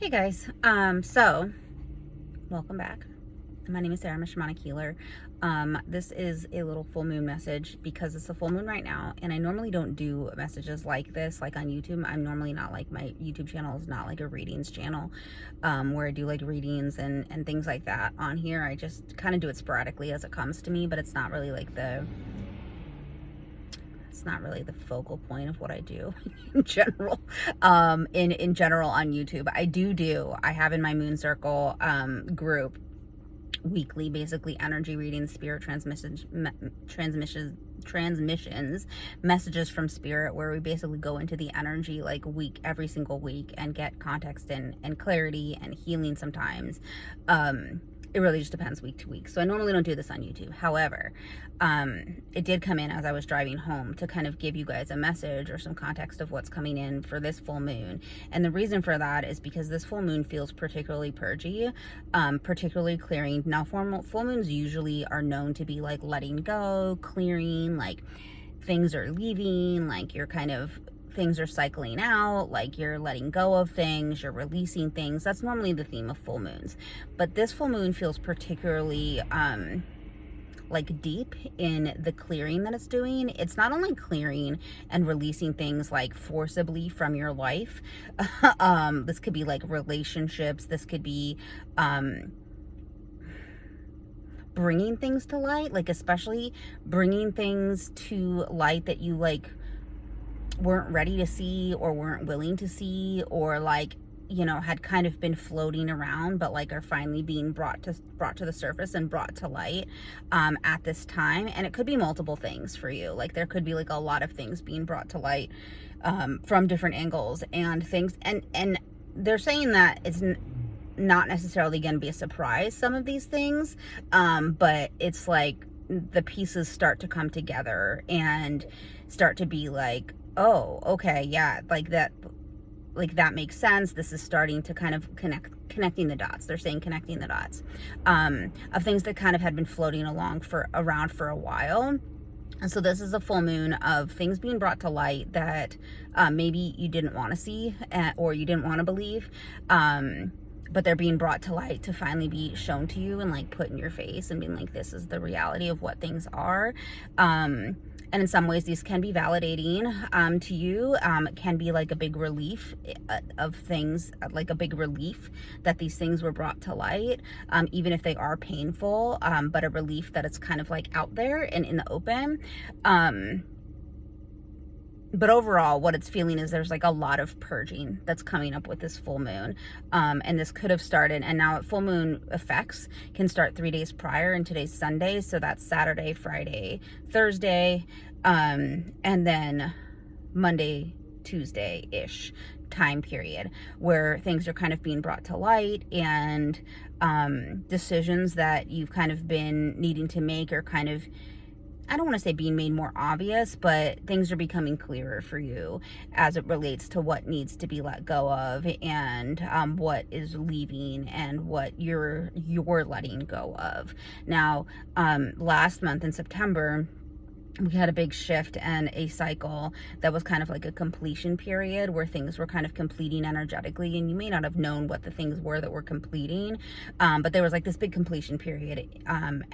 Hey guys, so welcome back. My name is Sarah, I'm a shamanic healer. This is a little full moon message because it's a full moon right now, and I normally don't do messages like this, like on YouTube. I'm normally not like, my YouTube channel is not like a readings channel, where I do like readings and things like that on here. I just kind of do it sporadically as it comes to me, but it's not really like it's not really the focal point of what I do in general. In general on YouTube, I have in my Moon Circle group weekly, basically energy readings, spirit transmissions, messages from spirit, where we basically go into the energy like every single week and get context and clarity and healing sometimes. It really just depends week to week. So I normally don't do this on YouTube. However, it did come in as I was driving home to kind of give you guys a message or some context of what's coming in for this full moon. And the reason for that is because this full moon feels particularly purgy, particularly clearing. Now, full moons usually are known to be like letting go, clearing, like things are leaving, like you're kind of, things are cycling out, like you're letting go of things, you're releasing things. That's normally the theme of full moons. But this full moon feels particularly like deep in the clearing that it's doing. It's not only clearing and releasing things like forcibly from your life. This could be like relationships. This could be bringing things to light, like especially bringing things to light that you like weren't ready to see or weren't willing to see, or like, you know, had kind of been floating around but like are finally being brought to the surface and brought to light at this time. And it could be multiple things for you. Like there could be like a lot of things being brought to light from different angles and things, and they're saying that it's not necessarily going to be a surprise, some of these things, but it's like the pieces start to come together and start to be like, oh, okay, yeah, like that makes sense. This is starting to kind of connecting the dots. They're saying connecting the dots of things that kind of had been floating around for a while. And so this is a full moon of things being brought to light that maybe you didn't want to see or you didn't want to believe, but they're being brought to light to finally be shown to you and like put in your face and being like, this is the reality of what things are. And in some ways, these can be validating to you. It can be like a big relief of things, like a big relief that these things were brought to light, even if they are painful, but a relief that it's kind of like out there and in the open. But overall, what it's feeling is there's like a lot of purging that's coming up with this full moon. And this could have started, and now full moon effects can start 3 days prior, and today's Sunday. So that's Saturday, Friday, Thursday, and then Monday, Tuesday-ish time period where things are kind of being brought to light, and decisions that you've kind of been needing to make are kind of, I don't want to say being made more obvious, but things are becoming clearer for you as it relates to what needs to be let go of, and what is leaving and what you're letting go of. Now, last month in September, we had a big shift and a cycle that was kind of like a completion period where things were kind of completing energetically, and you may not have known what the things were that were completing, but there was like this big completion period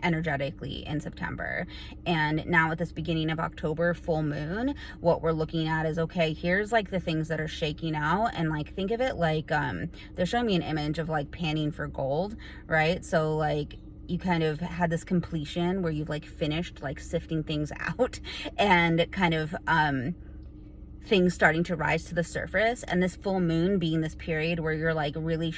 energetically in September. And now at this beginning of October full moon, what we're looking at is, okay, here's like the things that are shaking out, and like think of it like they're showing me an image of like panning for gold, right? So like you kind of had this completion where you've like finished like sifting things out and kind of things starting to rise to the surface, and this full moon being this period where you're like really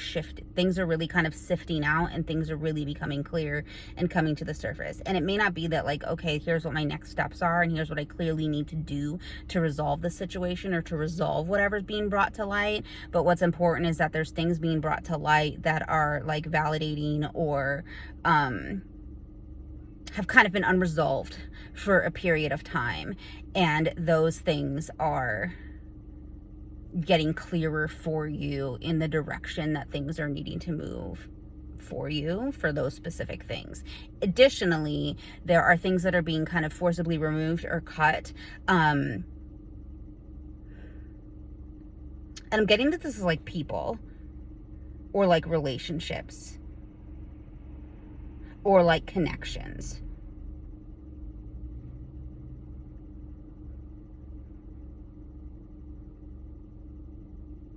things are really kind of sifting out and things are really becoming clear and coming to the surface. And it may not be that like, okay, here's what my next steps are and here's what I clearly need to do to resolve the situation or to resolve whatever's being brought to light, but what's important is that there's things being brought to light that are like validating or have kind of been unresolved for a period of time, and those things are getting clearer for you in the direction that things are needing to move for you for those specific things. Additionally, there are things that are being kind of forcibly removed or cut, and I'm getting that this is like people, or like relationships, or like connections.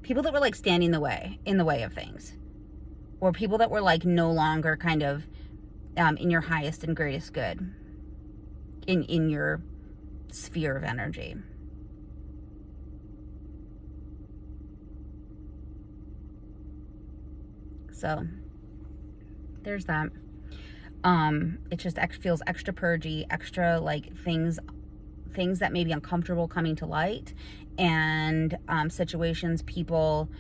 People that were like standing in the way of things, or people that were like no longer kind of in your highest and greatest good, in your sphere of energy. So there's that. It just feels extra purgy, extra like things that may be uncomfortable coming to light, and situations, people,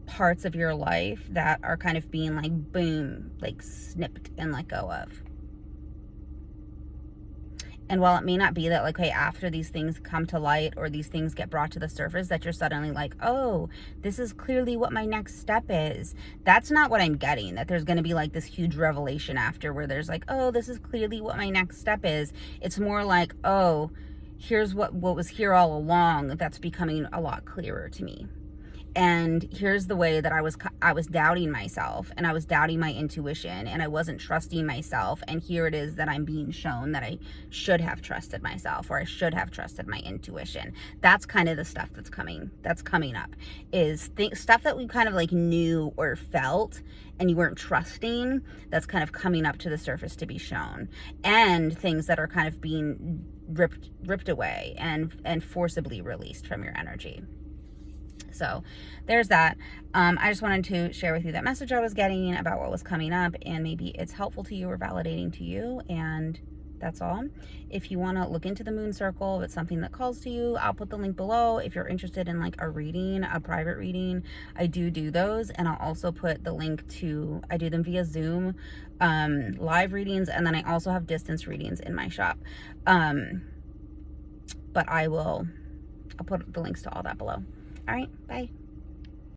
parts of your life that are kind of being like boom, like snipped and let go of. And while it may not be that like, hey, after these things come to light or these things get brought to the surface, that you're suddenly like, oh, this is clearly what my next step is. That's not what I'm getting, that there's going to be like this huge revelation after where there's like, oh, this is clearly what my next step is. It's more like, oh, here's what was here all along that's becoming a lot clearer to me. And here's the way that I was doubting myself, and I was doubting my intuition, and I wasn't trusting myself. And here it is that I'm being shown that I should have trusted myself, or I should have trusted my intuition. That's kind of the stuff that's coming up, is stuff that we kind of like knew or felt and you weren't trusting, that's kind of coming up to the surface to be shown. And things that are kind of being ripped away and forcibly released from your energy. So there's that. I just wanted to share with you that message I was getting about what was coming up, and maybe it's helpful to you or validating to you, and that's all. If you want to look into the moon circle, if it's something that calls to you, I'll put the link below. If you're interested in like a reading, a private reading, I do those, and I'll also put the link to, I do them via Zoom, live readings, and then I also have distance readings in my shop. But I'll put the links to all that below. All right, bye.